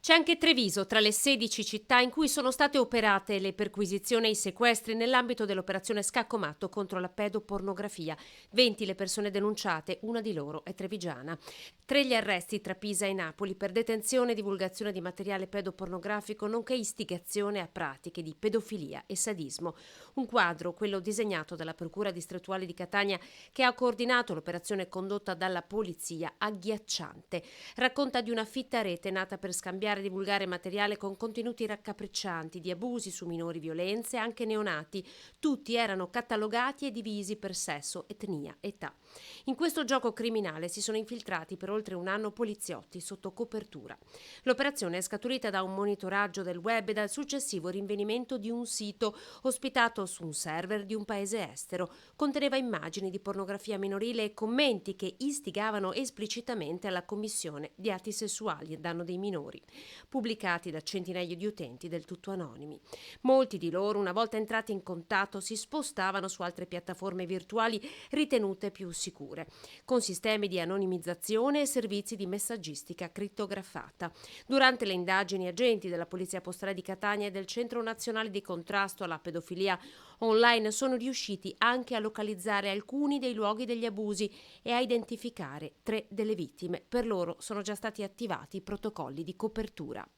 C'è anche Treviso tra le 16 città in cui sono state operate le perquisizioni e i sequestri nell'ambito dell'operazione Scaccomatto contro la pedopornografia. 20 le persone denunciate, una di loro è trevigiana. 3 gli arresti tra Pisa e Napoli per detenzione e divulgazione di materiale pedopornografico nonché istigazione a pratiche di pedofilia e sadismo. Un quadro, quello disegnato dalla Procura distrettuale di Catania, che ha coordinato l'operazione condotta dalla polizia, agghiacciante. Racconta di una fitta rete nata per scambiare e divulgare materiale con contenuti raccapriccianti di abusi su minori, violenze, anche neonati. Tutti erano catalogati e divisi per sesso, etnia, età. In questo gioco criminale si sono infiltrati per oltre un anno poliziotti sotto copertura. L'operazione è scaturita da un monitoraggio del web e dal successivo rinvenimento di un sito ospitato su un server di un paese estero. Conteneva immagini di pornografia minorile e commenti che istigavano esplicitamente alla commissione di atti sessuali a danno dei minori, pubblicati da centinaia di utenti del tutto anonimi. Molti di loro, una volta entrati in contatto, si spostavano su altre piattaforme virtuali ritenute più sicure, con sistemi di anonimizzazione e servizi di messaggistica crittografata. Durante le indagini, agenti della Polizia Postale di Catania e del Centro Nazionale di Contrasto alla Pedofilia Online sono riusciti anche a localizzare alcuni dei luoghi degli abusi e a identificare 3 delle vittime. Per loro sono già stati attivati protocolli di copertura.